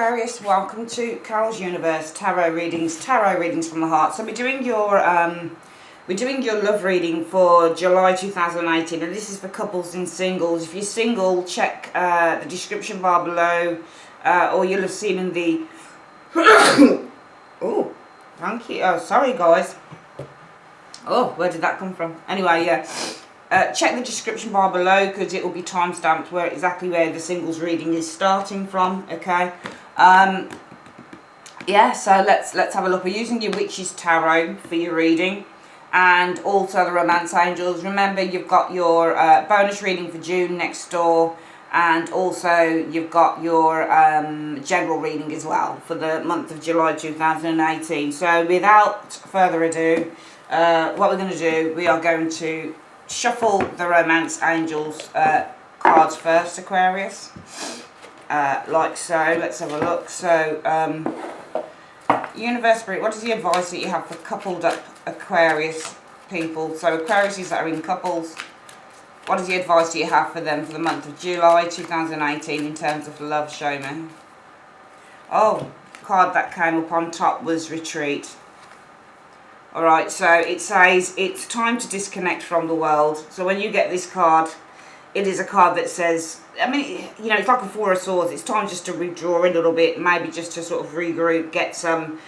Aquarius, welcome to Carol's Universe tarot readings from the heart. So we're doing your love reading for July 2018, and this is for couples and singles. If you're single, check the description bar below, or you'll have seen in the oh, thank you. Oh, sorry guys. Oh, where did that come from? Anyway, yeah. Check the description bar below because it will be timestamped exactly where the singles reading is starting from. Okay. Yeah. So let's have a look. We're using your Witches Tarot for your reading, and also the Romance Angels. Remember, you've got your bonus reading for June next door, and also you've got your general reading as well for the month of July 2018. So without further ado, what we're going to do, we are going to shuffle the Romance Angels cards first, Aquarius, like so. Let's have a look. So, Universe Spirit, what is the advice that you have for coupled up Aquarius people? So, Aquariuses that are in couples, what is the advice that you have for them for the month of July 2018 in terms of love? Show me. Oh, card that came up on top was Retreat. Alright, so it says it's time to disconnect from the world. So when you get this card, it is a card that says, I mean, you know, it's like a Four of Swords. It's time just to withdraw a little bit, maybe just to sort of regroup, get some,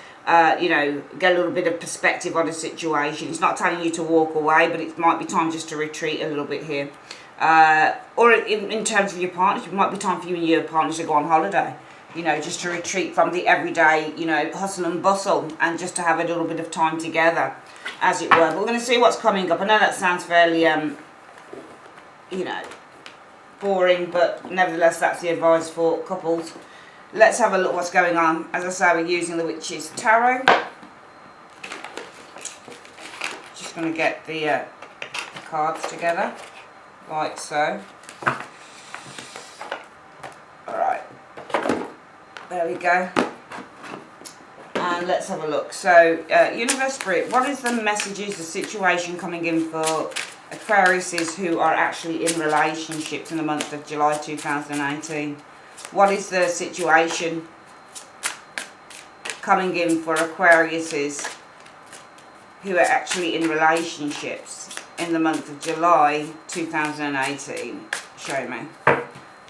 you know, get a little bit of perspective on the situation. It's not telling you to walk away, but it might be time just to retreat a little bit here. Or in terms of your partners, it might be time for you and your partners to go on holiday. You know, just to retreat from the everyday, you know, hustle and bustle, and just to have a little bit of time together, as it were. But we're going to see what's coming up. I know that sounds fairly, you know, boring, but nevertheless, that's the advice for couples. Let's have a look what's going on. As I say, we're using the Witches Tarot. Just going to get the cards together, like so. Alright. There we go. And let's have a look. So, Universe Spirit, what is the messages, the situation coming in for Aquariuses who are actually in relationships in the month of July 2018? What is the situation coming in for Aquariuses who are actually in relationships in the month of July 2018? Show me.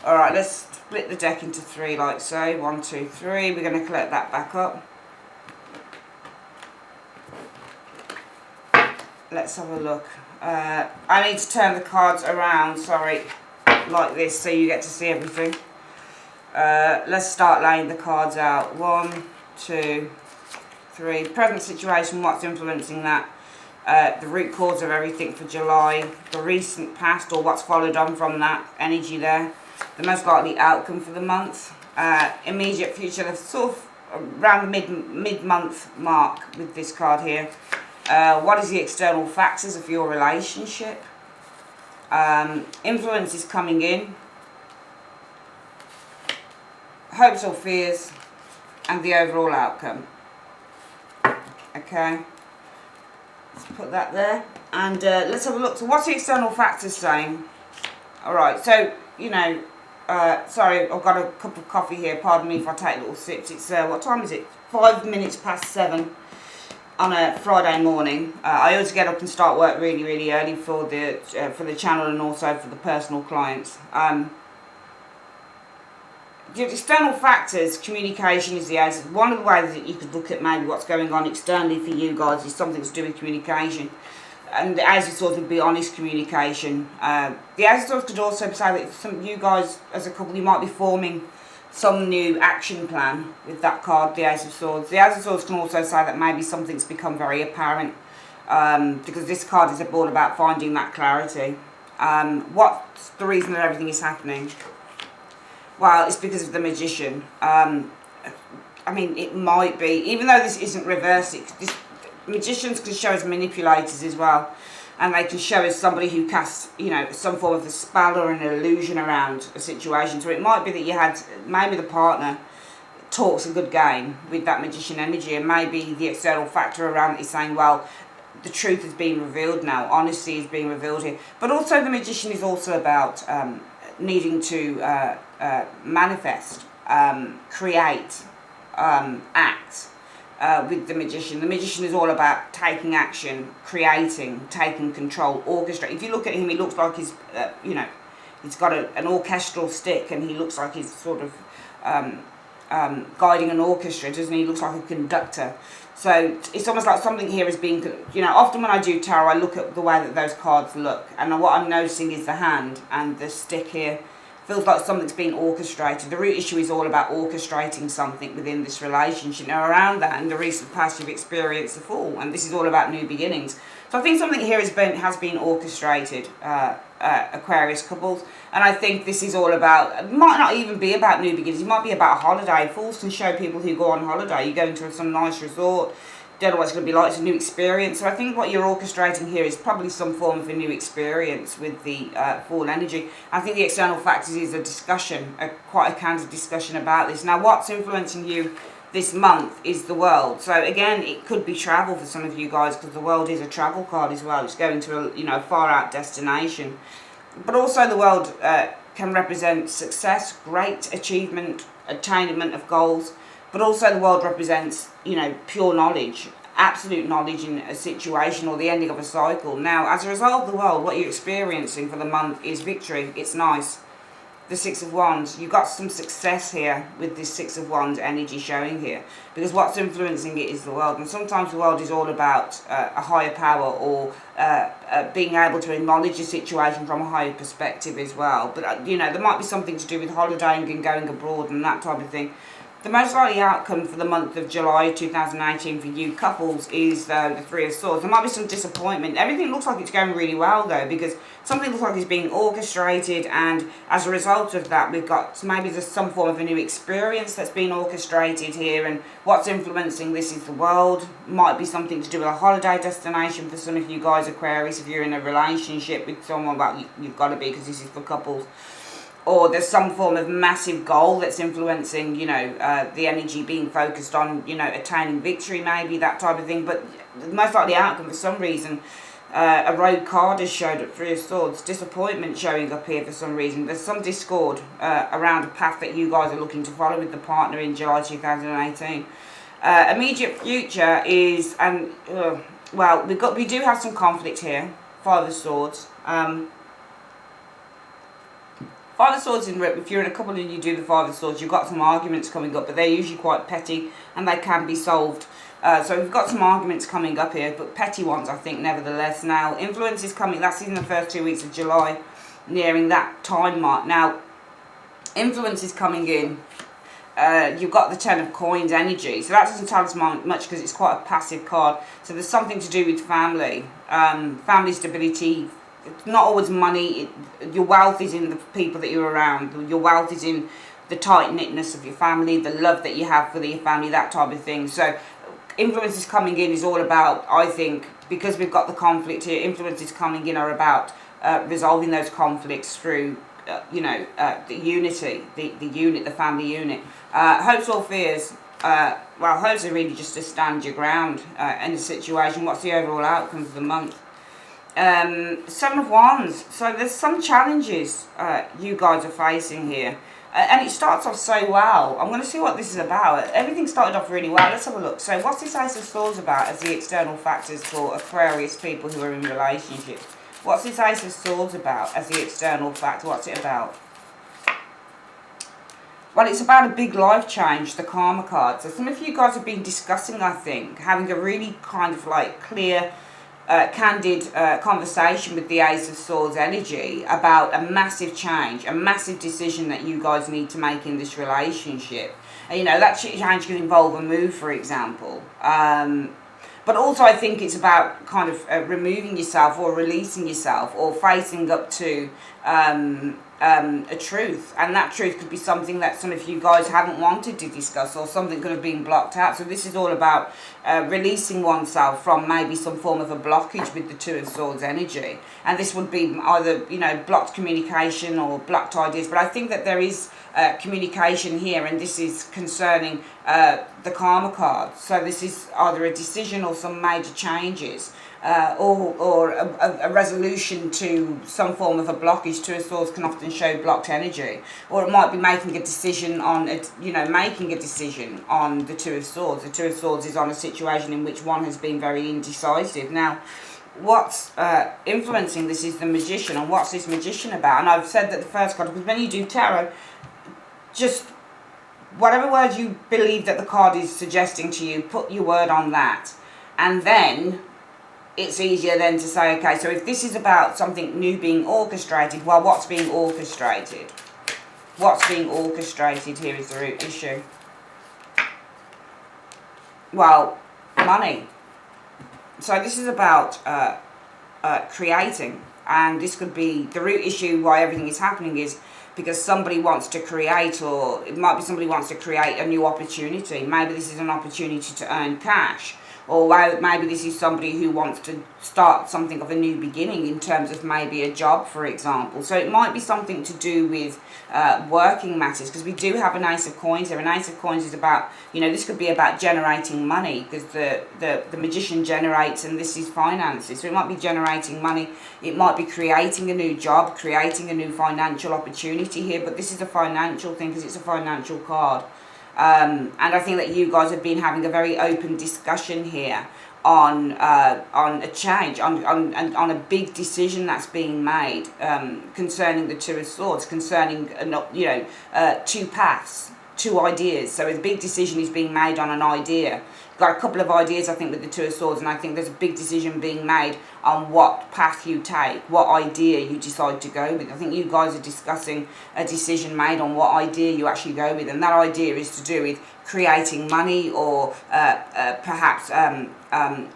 Alright, let's split the deck into three like so. 1, 2, 3. We're going to collect that back up. Let's have a look. I need to turn the cards around, sorry, like this so you get to see everything. Let's start laying the cards out. 1, 2, 3. Present situation, what's influencing that? The root cause of everything for July. The recent past, or what's followed on from that energy there. The most likely outcome for the month. Immediate future, the sort of around the mid-month mark with this card here. What is the external factors of your relationship? Influence is coming in. Hopes or fears, and the overall outcome. Okay, let's put that there, and let's have a look. So what's the external factors saying? Alright, so, you know, sorry, I've got a cup of coffee here, pardon me if I take little sips. It's, what time is it? 5 minutes past 7 on a Friday morning. I always get up and start work really, really early for the channel and also for the personal clients. The external factors, communication is the answer. One of the ways that you could look at maybe what's going on externally for you guys is something to do with communication. And the Ace of Swords would be honest communication. The Ace of Swords could also say that some you guys, as a couple, you might be forming some new action plan with that card, the Ace of Swords. The Ace of Swords can also say that maybe something's become very apparent, because this card is all about finding that clarity. What's the reason that everything is happening? Well, it's because of the Magician. I mean, it might be, even though this isn't reversed, Magicians can show as manipulators as well, and they can show as somebody who casts, you know, some form of a spell or an illusion around a situation. So it might be that you had, maybe the partner talks a good game with that Magician energy, and maybe the external factor around it is saying, well, the truth is being revealed now, honesty is being revealed here. But also the Magician is also about needing to manifest create, act. With the Magician. The Magician is all about taking action, creating, taking control, orchestrate. If you look at him, he looks like he's, he's got an orchestral stick, and he looks like he's sort of guiding an orchestra, doesn't he? He looks like a conductor. So it's almost like something here is being, often when I do tarot, I look at the way that those cards look, and what I'm noticing is the hand and the stick here. Feels like something's been orchestrated. The root issue is all about orchestrating something within this relationship. Now, around that, in the recent past, you've experienced the Fool, and this is all about new beginnings. So I think something here has been orchestrated, Aquarius couples, and I think this is all about, it might not even be about new beginnings, it might be about a holiday. Fools can show people who go on holiday. You go into some nice resort, don't know what it's going to be like, it's a new experience. So I think what you're orchestrating here is probably some form of a new experience with the Fool energy. I think the external factors is a discussion, quite a candid discussion about this. Now, what's influencing you this month is the World. So again, it could be travel for some of you guys, because the World is a travel card as well. It's going to a far out destination. But also the World can represent success, great achievement, attainment of goals. But also the World represents, pure knowledge, absolute knowledge in a situation or the ending of a cycle. Now, as a result of the World, what you're experiencing for the month is victory. It's nice. The Six of Wands. You've got some success here with this Six of Wands energy showing here. Because what's influencing it is the World. And sometimes the World is all about a higher power, or being able to acknowledge a situation from a higher perspective as well. But, there might be something to do with holidaying and going abroad and that type of thing. The most likely outcome for the month of July 2018 for you couples is the Three of Swords. There might be some disappointment. Everything looks like it's going really well though, because something looks like it's being orchestrated, and as a result of that we've got maybe there's some form of a new experience that's been orchestrated here, and what's influencing this is the World. Might be something to do with a holiday destination for some of you guys, Aquarius, if you're in a relationship with someone. Well, you've got to be, because this is for couples. Or there's some form of massive goal that's influencing, the energy being focused on, attaining victory, maybe, that type of thing. But the most likely outcome, for some reason, a road card has showed up, Three of Swords, disappointment showing up here for some reason. There's some discord around a path that you guys are looking to follow with the partner in July 2018. Immediate future is, we do have some conflict here, Five of Swords. Five of Swords, if you're in a couple and you do the Five of Swords, you've got some arguments coming up, but they're usually quite petty and they can be solved. So we've got some arguments coming up here, but petty ones, I think, nevertheless. Now, influence is coming, that's in the first 2 weeks of July, nearing that time mark. Now, influence is coming in. You've got the Ten of Coins energy, so that doesn't tell us much because it's quite a passive card. So there's something to do with family, family stability. It's not always money. Your wealth is in the people that you're around. Your wealth is in the tight-knitness of your family, the love that you have for your family, that type of thing. So influences coming in is all about, I think, because we've got the conflict here, influences coming in are about resolving those conflicts through, the unity, the unit, the family unit. Hopes or fears? Hopes are really just to stand your ground in the situation. What's the overall outcome for the month? Seven of Wands. So there's some challenges you guys are facing here, and it starts off so well. I'm going to see what this is about. Everything started off really well. Let's have a look. So what's this Ace of Swords about as the external factors for Aquarius people who are in relationships? What's this Ace of Swords about as the external factor? What's it about? Well, it's about a big life change, the Karma card. So some of you guys have been discussing, I think, having a really kind of like clear, candid conversation with the Ace of Swords energy about a massive change, a massive decision that you guys need to make in this relationship. And, that change can involve a move, for example. But also I think it's about kind of removing yourself or releasing yourself or facing up to a truth. And that truth could be something that some of you guys haven't wanted to discuss, or something could have been blocked out. So this is all about releasing oneself from maybe some form of a blockage with the Two of Swords energy. And this would be either, blocked communication or blocked ideas. But I think that there is communication here, and this is concerning the Karma card. So this is either a decision or some major changes or a resolution to some form of a blockage. Two of Swords can often show blocked energy, or it might be making a decision on it, making a decision on the Two of Swords. The Two of Swords is on a situation in which one has been very indecisive. Now, what's influencing this is the Magician, and what's this Magician about? And I've said that the first card, because when you do tarot, just whatever word you believe that the card is suggesting to you, put your word on that, and then it's easier then to say, okay, so if this is about something new being orchestrated, well, what's being orchestrated? What's being orchestrated here is the root issue. Well, money. So this is about creating, and this could be the root issue why everything is happening is because somebody wants to create, or it might be somebody wants to create a new opportunity. Maybe this is an opportunity to earn cash, or maybe this is somebody who wants to start something of a new beginning in terms of maybe a job, for example. So it might be something to do with working matters, because we do have an Ace of Coins here. An Ace of Coins is about, this could be about generating money, because the Magician generates, and this is finances. So it might be generating money. It might be creating a new job, creating a new financial opportunity here. But this is a financial thing because it's a financial card. And I think that you guys have been having a very open discussion here on a change, on a big decision that's being made concerning the Two of Swords, concerning two paths, two ideas. So a big decision is being made on an idea. Got a couple of ideas, I think, with the Two of Swords, and I think there's a big decision being made on what path you take, what idea you decide to go with. I think you guys are discussing a decision made on what idea you actually go with, and that idea is to do with creating money, or perhaps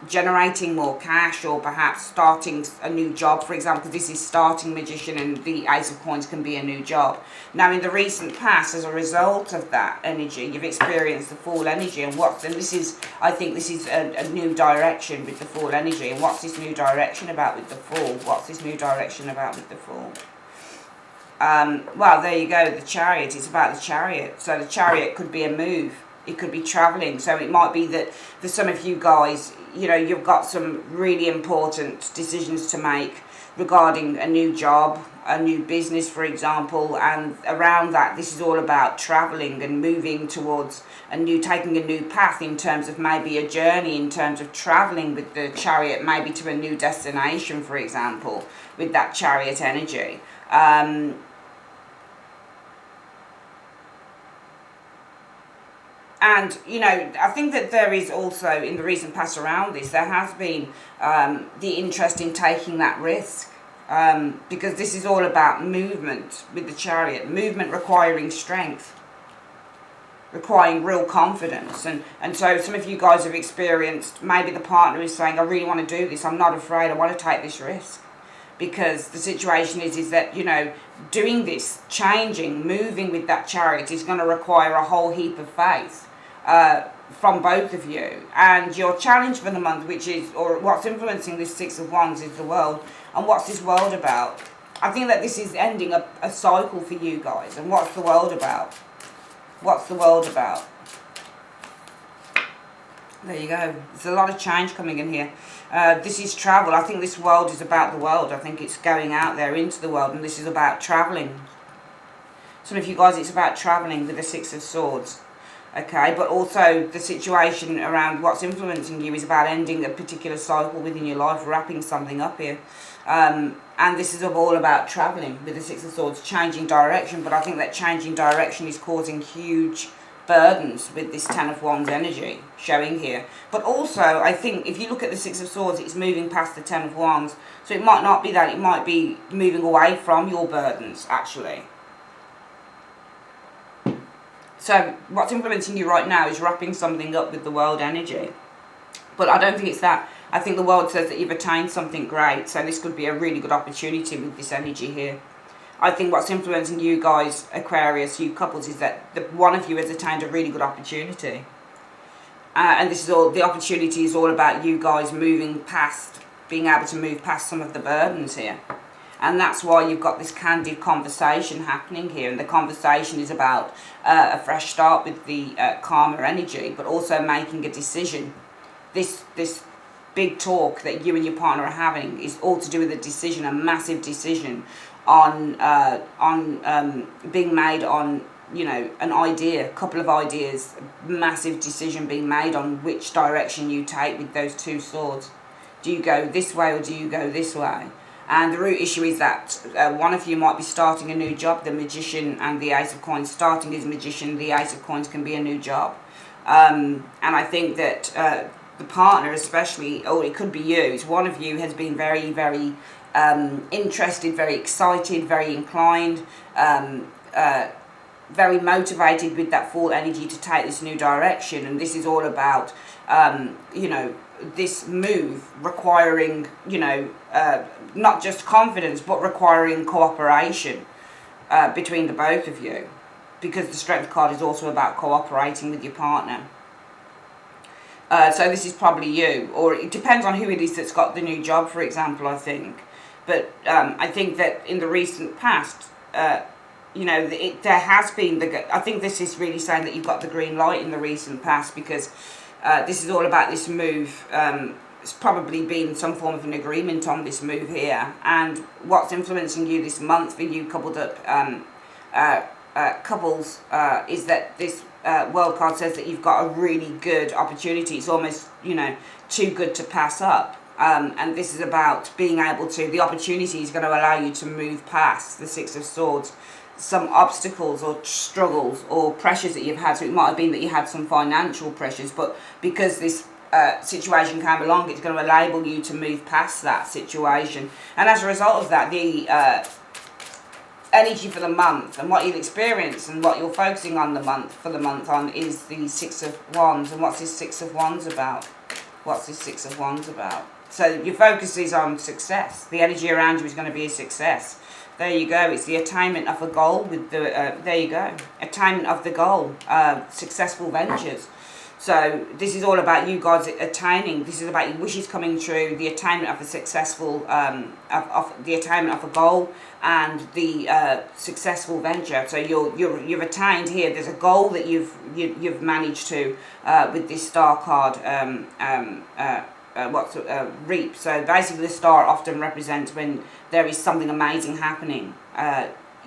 generating more cash, or perhaps starting a new job, for example, because this is starting Magician, and the Ace of Coins can be a new job. Now, in the recent past, as a result of that energy, you've experienced the Fool energy, and I think this is a new direction with the Fool energy. And what's this new direction about with the Fool? What's this new direction about with the Fool? Well, there you go, the Chariot. It's about the Chariot. So the Chariot could be a move. It could be travelling. So it might be that for some of you guys, you've got some really important decisions to make regarding a new job, a new business, for example, and around that, this is all about travelling and moving towards taking a new path in terms of maybe a journey, in terms of travelling with the Chariot, maybe to a new destination, for example, with that Chariot energy. And, I think that there is also, in the recent past around this, there has been the interest in taking that risk. Because this is all about movement with the Chariot. Movement requiring strength, requiring real confidence. And so some of you guys have experienced, maybe the partner is saying, I really want to do this. I'm not afraid. I want to take this risk. Because the situation is that, doing this, changing, moving with that Chariot is going to require a whole heap of faith from both of you. And your challenge for the month, or what's influencing this Six of Wands, is the world. And what's this world about? I think that this is ending a cycle for you guys. And what's the world about? What's the world about? There you go. There's a lot of change coming in here. This is travel. I think this world is about the world. I think it's going out there into the world, and this is about travelling. Some of you guys, it's about travelling with the Six of Swords. Okay, but also the situation around what's influencing you is about ending a particular cycle within your life, wrapping something up here. And this is all about travelling with the Six of Swords, changing direction. But I think that changing direction is causing huge burdens with this Ten of Wands energy showing here. But also, I think if you look at the Six of Swords, it's moving past the Ten of Wands. So it might not be that, it might be moving away from your burdens, actually. So what's influencing you right now is wrapping something up with the world energy. But I don't think it's that. I think the world says that you've attained something great. So this could be a really good opportunity with this energy here. I think what's influencing you guys, Aquarius, you couples, is that one of you has attained a really good opportunity. And this is all, the opportunity is all about you guys moving past, being able to move past some of the burdens here. And that's why you've got this candid conversation happening here. And the conversation is about a fresh start with the karma energy, but also making a decision. This big talk that you and your partner are having is all to do with a decision, a massive decision on being made on, you know, an idea, a couple of ideas, massive decision being made on which direction you take with those two swords. Do you go this way or do you go this way? And the root issue is that one of you might be starting a new job, the Magician and the Ace of Coins. Starting as Magician, the Ace of Coins can be a new job. And I think that the partner especially, or it could be you, it's one of you has been very, very interested, very excited, very inclined, very motivated with that full energy to take this new direction. And this is all about, you know, this move requiring, you know, not just confidence, but requiring cooperation between the both of you, because the Strength card is also about cooperating with your partner. So this is probably you, or it depends on who it is that's got the new job, for example, I think. But I think that in the recent past, you know, there has been, I think this is really saying that you've got the green light in the recent past, because this is all about this move. It's probably been some form of an agreement on this move here. And what's influencing you this month for you coupled up couples is that this World card says that you've got a really good opportunity. It's almost, you know, too good to pass up. And this is about being able to, the opportunity is going to allow you to move past the Six of Swords, some obstacles or struggles or pressures that you've had. So it might have been that you had some financial pressures, but because this situation came along, it's going to enable you to move past that situation. And as a result of that, the energy for the month and what you'll experience and what you're focusing on the month on is the Six of Wands. And what's this Six of Wands about? What's this Six of Wands about? So your focus is on success. The energy around you is going to be a success. There you go. It's the attainment of a goal with the, there you go. Attainment of the goal. Successful ventures. So this is all about you guys attaining. This is about your wishes coming true, the attainment of a successful, of the attainment of a goal, and the successful venture. So you've attained here. There's a goal that you've managed to with this star card. Reap. So basically, the star often represents when there is something amazing happening.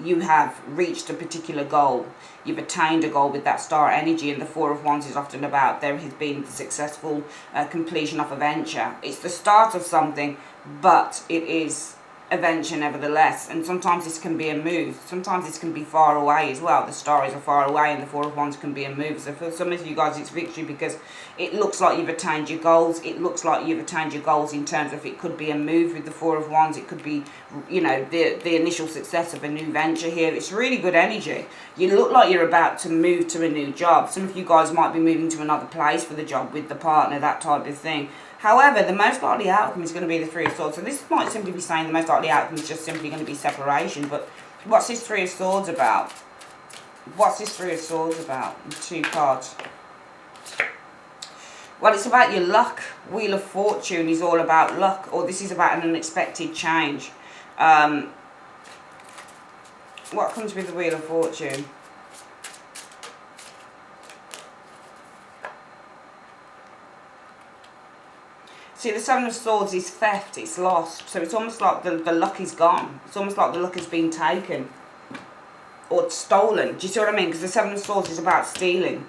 You have reached a particular goal. You've attained a goal with that star energy, and the Four of Wands is often about there has been the successful completion of a venture. It's the start of something, but it is a venture nevertheless. And sometimes this can be a move. Sometimes this can be far away as well. The star is far away, and the Four of Wands can be a move. So for some of you guys, it's victory because it looks like you've attained your goals. It looks like you've attained your goals in terms of it could be a move with the Four of Wands. It could be, you know, the initial success of a new venture here. It's really good energy. You look like you're about to move to a new job. Some of you guys might be moving to another place for the job with the partner, that type of thing. However, the most likely outcome is going to be the Three of Swords. So this might simply be saying the most likely outcome is just simply going to be separation. But what's this Three of Swords about? What's this Three of Swords about? Two cards. Well, it's about your luck. Wheel of Fortune is all about luck. Or this is about an unexpected change. What comes with the Wheel of Fortune? See, the Seven of Swords is theft, it's lost. So it's almost like the luck is gone. It's almost like the luck has been taken. Or stolen. Do you see what I mean? Because the Seven of Swords is about stealing.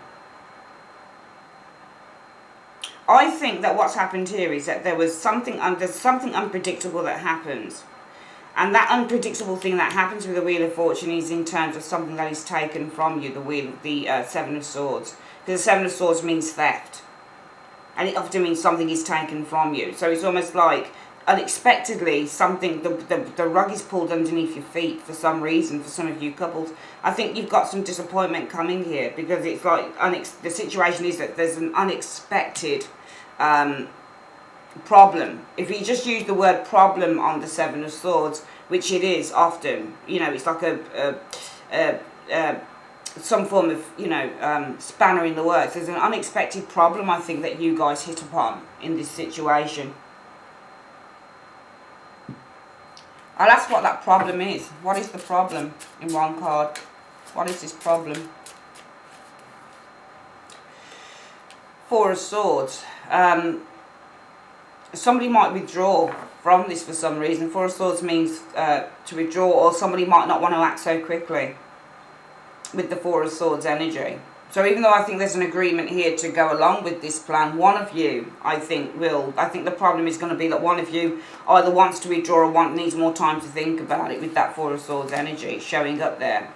I think that what's happened here is that there's something unpredictable that happens. And that unpredictable thing that happens with the Wheel of Fortune is in terms of something that is taken from you, the Seven of Swords. Because the Seven of Swords means theft. And it often means something is taken from you. So it's almost like unexpectedly something, the rug is pulled underneath your feet for some reason, for some of you couples. I think you've got some disappointment coming here because it's like the situation is that there's an unexpected problem. If you just use the word problem on the Seven of Swords, which it is often, you know, it's like some form of, you know, spanner in the works. There's an unexpected problem, I think, that you guys hit upon in this situation. I'll ask what that problem is. What is the problem in one card? What is this problem? Four of Swords. somebody might withdraw from this for some reason. Four of Swords means to withdraw, or somebody might not want to act so quickly with the Four of Swords energy. So even though I think there's an agreement here to go along with this plan, one of you, I think the problem is going to be that one of you either wants to withdraw or needs more time to think about it with that Four of Swords energy showing up there.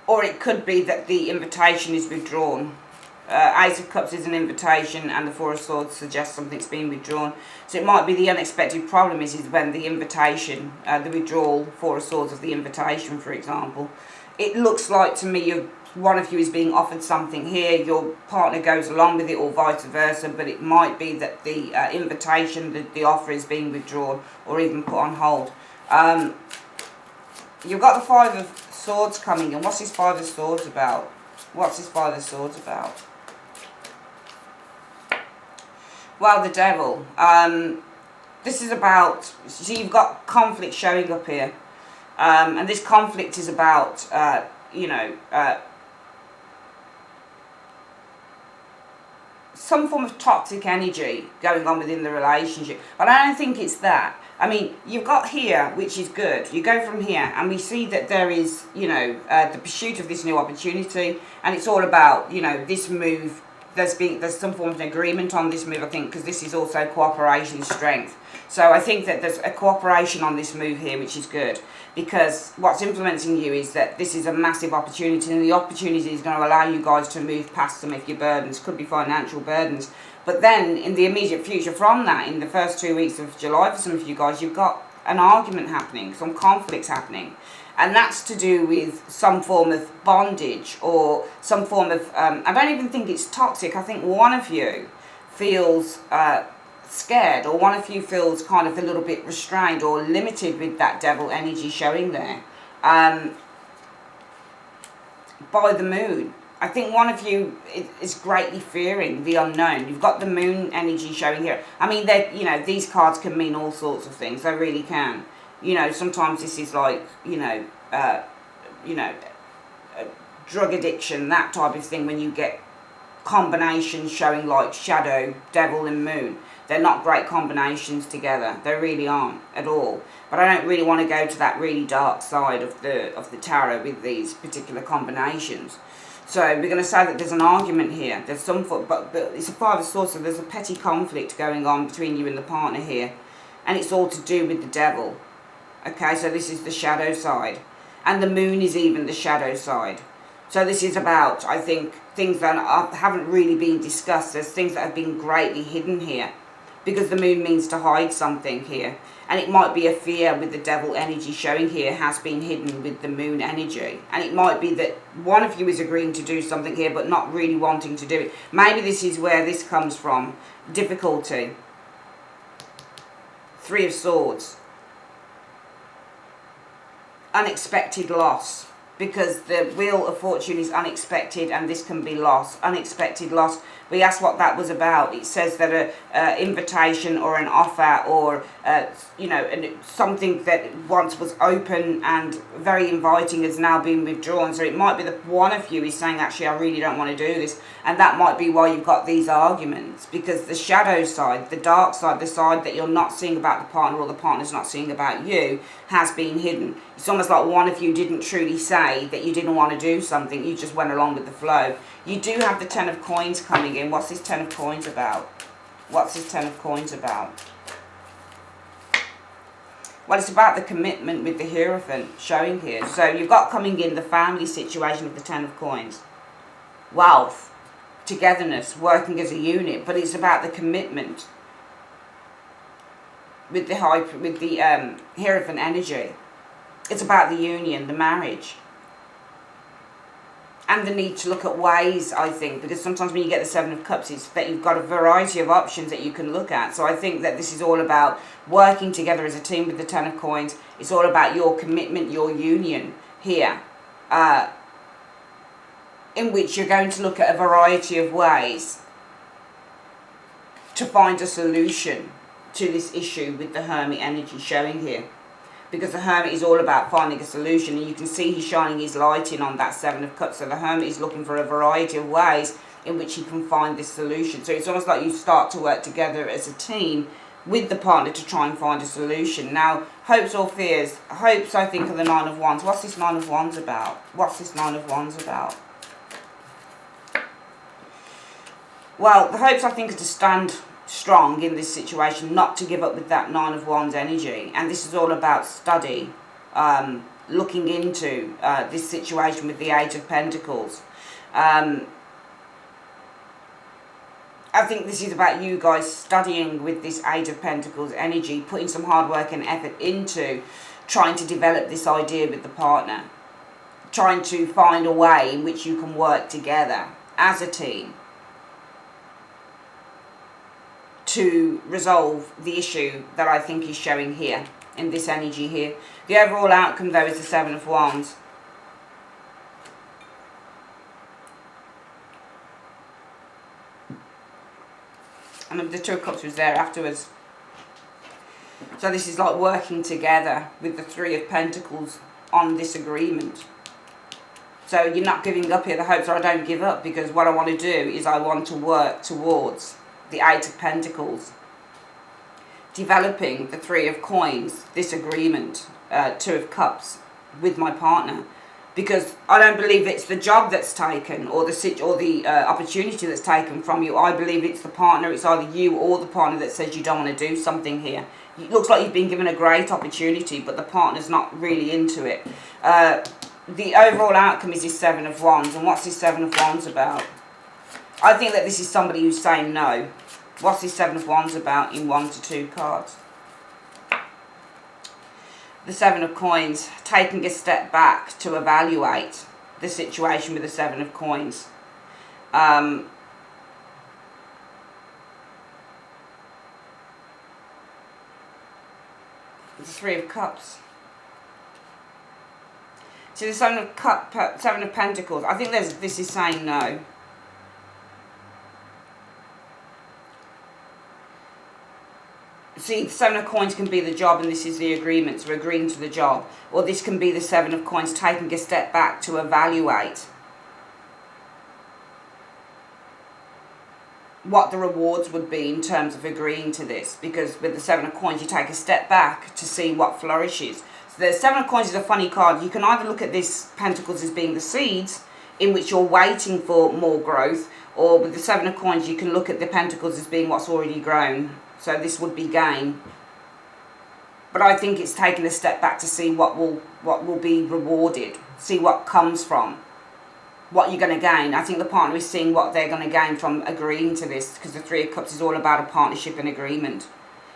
Or it could be that the invitation is withdrawn. Ace of Cups is an invitation, and the Four of Swords suggests something's being withdrawn. So it might be the unexpected problem is when the invitation, the withdrawal, Four of Swords of the invitation, for example. It looks like to me one of you is being offered something here, your partner goes along with it, or vice versa, but it might be that the invitation, the offer is being withdrawn or even put on hold. You've got the Five of Swords coming in. What's this Five of Swords about? What's this Five of Swords about? Well, the Devil. This is about, so you've got conflict showing up here. And this conflict is about, some form of toxic energy going on within the relationship. But I don't think it's that. I mean, you've got here, which is good. You go from here, and we see that there is, the pursuit of this new opportunity, and it's all about, this move. There's some form of an agreement on this move, I think, because this is also cooperation and strength. So I think that there's a cooperation on this move here, which is good, because what's influencing you is that this is a massive opportunity, and the opportunity is going to allow you guys to move past some of your burdens. Could be financial burdens. But then, in the immediate future from that, in the first 2 weeks of July for some of you guys, you've got an argument happening, some conflicts happening. And that's to do with some form of bondage or some form of, I don't even think it's toxic. I think one of you feels scared, or one of you feels kind of a little bit restrained or limited with that Devil energy showing there by the Moon. I think one of you is greatly fearing the unknown. You've got the Moon energy showing here. I mean, these cards can mean all sorts of things. They really can. Sometimes this is like, drug addiction, that type of thing, when you get combinations showing like Shadow, Devil and Moon. They're not great combinations together. They really aren't at all. But I don't really want to go to that really dark side of the tarot with these particular combinations. So we're going to say that there's an argument here. There's some, but it's a Five of Swords, so there's a petty conflict going on between you and the partner here. And it's all to do with the Devil. Okay, so this is the shadow side. And the Moon is even the shadow side. So this is about, I think, things that haven't really been discussed. There's things that have been greatly hidden here. Because the Moon means to hide something here. And it might be a fear with the Devil energy showing here has been hidden with the Moon energy. And it might be that one of you is agreeing to do something here but not really wanting to do it. Maybe this is where this comes from. Difficulty. Three of Swords. Unexpected loss, because the Wheel of Fortune is unexpected, and this can be loss, unexpected loss. We asked what that was about. It says that an invitation or an offer or something that once was open and very inviting has now been withdrawn. So it might be that one of you is saying, actually, I really don't want to do this, and that might be why you've got these arguments, because the shadow side, the dark side, the side that you're not seeing about the partner or the partner's not seeing about you has been hidden. It's almost like one of you didn't truly say that you didn't want to do something, you just went along with the flow. You do have the Ten of Coins coming in. What's this Ten of Coins about? What's this Ten of Coins about? Well, it's about the commitment with the Hierophant showing here. So you've got coming in the family situation of the Ten of Coins. Wealth, togetherness, working as a unit, but it's about the commitment with the Hierophant energy. It's about the union, the marriage. And the need to look at ways, I think, because sometimes when you get the Seven of Cups, it's that you've got a variety of options that you can look at. So I think that this is all about working together as a team with the Ten of Coins. It's all about your commitment, your union here, in which you're going to look at a variety of ways to find a solution to this issue with the Hermit energy showing here. Because the Hermit is all about finding a solution, and you can see he's shining his light in on that Seven of Cups. So the Hermit is looking for a variety of ways in which you can find this solution. So it's almost like you start to work together as a team with the partner to try and find a solution. Now, hopes or fears. Hopes, I think, are the Nine of Wands. What's this Nine of Wands about? What's this Nine of Wands about? Well, the hopes, I think, are to stand strong in this situation, not to give up with that Nine of Wands energy. And this is all about study, looking into this situation with the Eight of Pentacles. I think this is about you guys studying with this Eight of Pentacles energy, putting some hard work and effort into trying to develop this idea with the partner, trying to find a way in which you can work together as a team to resolve the issue that I think is showing here in this energy here. The overall outcome, though, is the Seven of Wands. And the Two of Cups was there afterwards. So this is like working together with the Three of Pentacles on this agreement. So you're not giving up here. The hopes are I don't give up, because what I want to do is I want to work towards the Eight of Pentacles, developing the Three of Coins, this agreement, Two of Cups with my partner. Because I don't believe it's the job that's taken or the opportunity that's taken from you. I believe it's the partner. It's either you or the partner that says you don't want to do something here. It looks like you've been given a great opportunity, but the partner's not really into it. The overall outcome is this Seven of Wands. And what's this Seven of Wands about? I think that this is somebody who's saying no. What's this Seven of Wands about in 1 to 2 cards? The Seven of Coins, taking a step back to evaluate the situation with the Seven of Coins. The Three of Cups. So the Seven of Pentacles, I think this is saying no. See, the Seven of Coins can be the job, and this is the agreement, so we're agreeing to the job. Or this can be the Seven of Coins taking a step back to evaluate what the rewards would be in terms of agreeing to this. Because with the Seven of Coins, you take a step back to see what flourishes. So the Seven of Coins is a funny card. You can either look at this Pentacles as being the seeds in which you're waiting for more growth, or with the Seven of Coins, you can look at the Pentacles as being what's already grown. So this would be gain. But I think it's taking a step back to see what will be rewarded, see what comes from, what you're going to gain. I think the partner is seeing what they're going to gain from agreeing to this, because the Three of Cups is all about a partnership and agreement.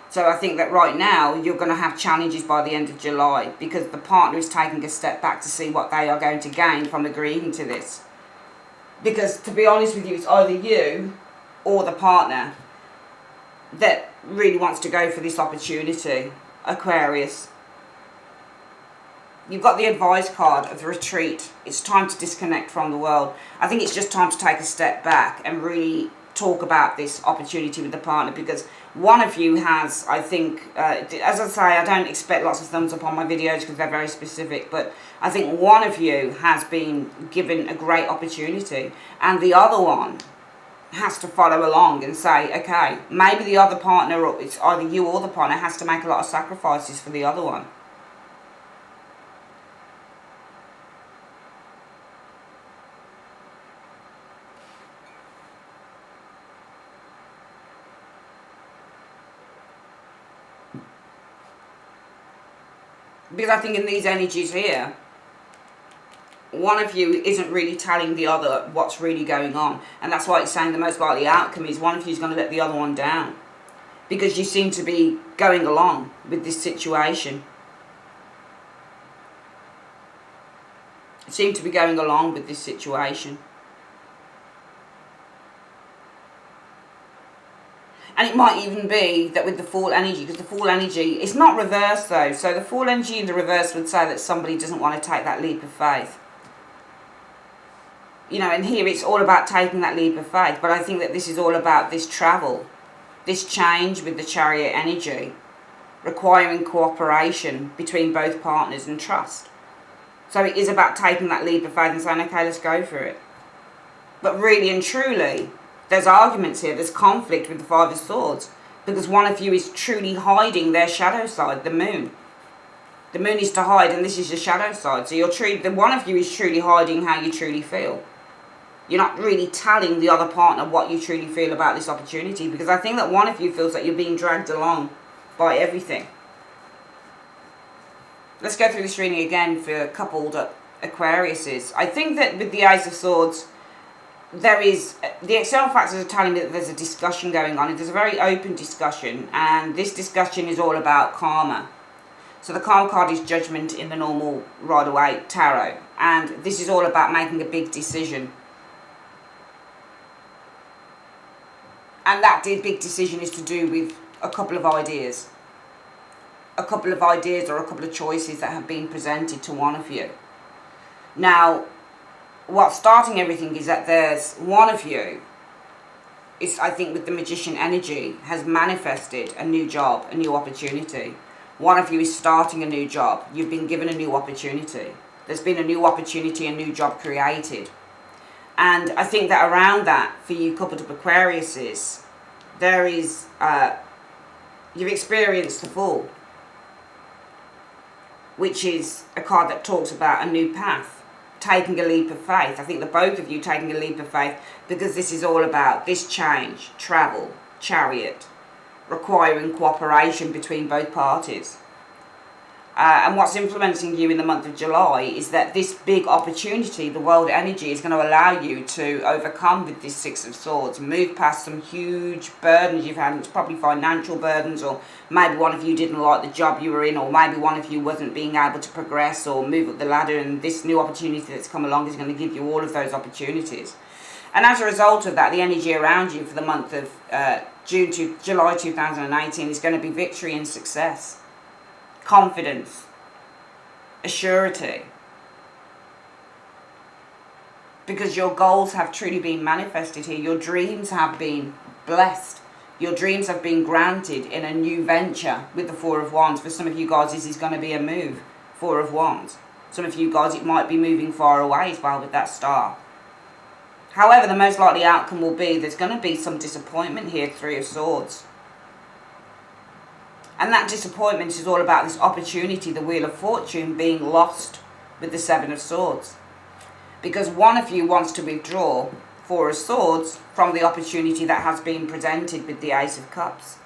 So I think that right now you're going to have challenges by the end of July, because the partner is taking a step back to see what they are going to gain from agreeing to this. Because to be honest with you, it's either you or the partner that really wants to go for this opportunity, Aquarius. You've got the advice card of the retreat. It's time to disconnect from the world. I think it's just time to take a step back and really talk about this opportunity with the partner, because one of you has, I think, as I say, I don't expect lots of thumbs up on my videos because they're very specific, but I think one of you has been given a great opportunity, and the other one has to follow along and say, okay, maybe the other partner, or it's either you or the partner, has to make a lot of sacrifices for the other one. Because I think in these energies here, one of you isn't really telling the other what's really going on. And that's why it's saying the most likely outcome is one of you is going to let the other one down. Because you seem to be going along with this situation. You seem to be going along with this situation. And it might even be that with the Fool energy, because the Fool energy, it's not reversed though. So the Fool energy in the reverse would say that somebody doesn't want to take that leap of faith. You know, and here it's all about taking that leap of faith. But I think that this is all about this travel, this change with the Chariot energy, requiring cooperation between both partners and trust. So it is about taking that leap of faith and saying, okay, let's go for it. But really and truly, there's arguments here, there's conflict with the Five of Swords, because one of you is truly hiding their shadow side, the moon. The moon is to hide, and this is your shadow side. So the one of you is truly hiding how you truly feel. You're not really telling the other partner what you truly feel about this opportunity, because I think that one of you feels that you're being dragged along by everything. Let's go through this reading again for coupled Aquariuses. I think that with the Ace of Swords, there is, the external factors are telling me that there's a discussion going on. There's a very open discussion, and this discussion is all about karma. So the karma card is judgment in the normal Rider-Waite tarot, and this is all about making a big decision. And that big decision is to do with a couple of ideas. A couple of ideas or a couple of choices that have been presented to one of you. Now, what's starting everything is that there's one of you, I think with the Magician energy, has manifested a new job, a new opportunity. One of you is starting a new job. You've been given a new opportunity. There's been a new opportunity, a new job created. And I think that around that, for you coupled up Aquariuses, there is, you've experienced the Fool, which is a card that talks about a new path, taking a leap of faith. I think that both of you taking a leap of faith, because this is all about this change, travel, chariot, requiring cooperation between both parties. And what's influencing you in the month of July is that this big opportunity, the world energy, is going to allow you to overcome with this Six of Swords, move past some huge burdens you've had. It's probably financial burdens, or maybe one of you didn't like the job you were in, or maybe one of you wasn't being able to progress or move up the ladder, and this new opportunity that's come along is going to give you all of those opportunities. And as a result of that, the energy around you for the month of June to July 2018 is going to be victory and success. Confidence, assurity, because your goals have truly been manifested here. Your dreams have been blessed. Your dreams have been granted in a new venture with the Four of Wands. For some of you guys, this is going to be a move, Four of Wands. Some of you guys, it might be moving far away as well with that star. However, the most likely outcome will be there's going to be some disappointment here, Three of Swords. And that disappointment is all about this opportunity, the Wheel of Fortune, being lost with the Seven of Swords. Because one of you wants to withdraw, Four of Swords, from the opportunity that has been presented with the Ace of Cups.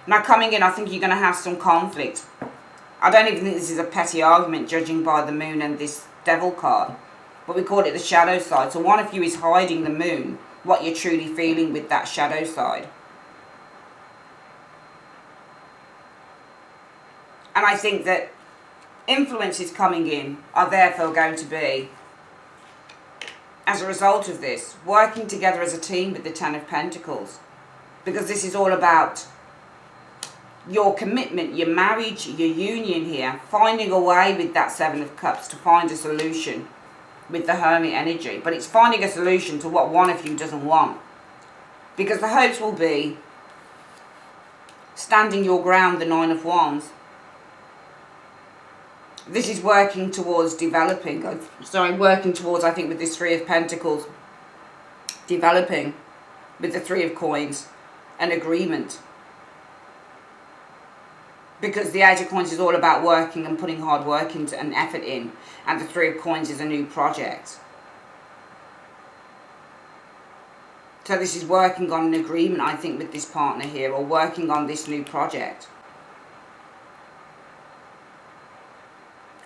Now coming in, I think you're going to have some conflict. I don't even think this is a petty argument, judging by the Moon and this Devil card. But we call it the shadow side. So one of you is hiding the Moon, what you're truly feeling with that shadow side. And I think that influences coming in are therefore going to be, as a result of this, working together as a team with the Ten of Pentacles. Because this is all about your commitment, your marriage, your union here, finding a way with that Seven of Cups to find a solution with the Hermit energy. But it's finding a solution to what one of you doesn't want. Because the hopes will be standing your ground, the Nine of Wands. This is working towards developing, working towards, I think, with this Three of Pentacles, developing with the Three of Coins, an agreement. Because the Eight of Coins is all about working and putting hard work into and effort in, and the Three of Coins is a new project. So this is working on an agreement, I think, with this partner here, or working on this new project.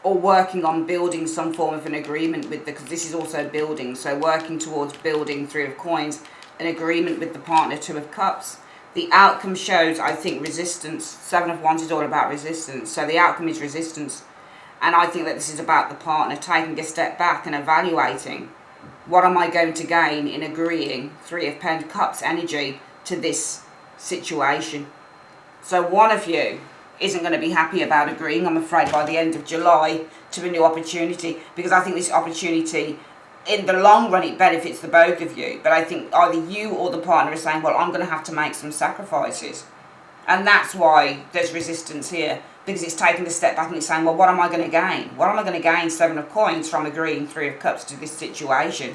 Or working on building some form of an agreement with because this is also building. So working towards building, Three of Coins, an agreement with the partner, Two of Cups. The outcome shows, I think, resistance. Seven of Wands is all about resistance. So the outcome is resistance. And I think that this is about the partner taking a step back and evaluating, what am I going to gain in agreeing, Three of Cups energy, to this situation. So one of you isn't going to be happy about agreeing, I'm afraid, by the end of July to a new opportunity, because I think this opportunity, in the long run, it benefits the both of you. But I think either you or the partner is saying, well, I'm going to have to make some sacrifices. And that's why there's resistance here, because it's taking a step back and it's saying, well, what am I going to gain? What am I going to gain, Seven of Coins, from agreeing Three of Cups to this situation?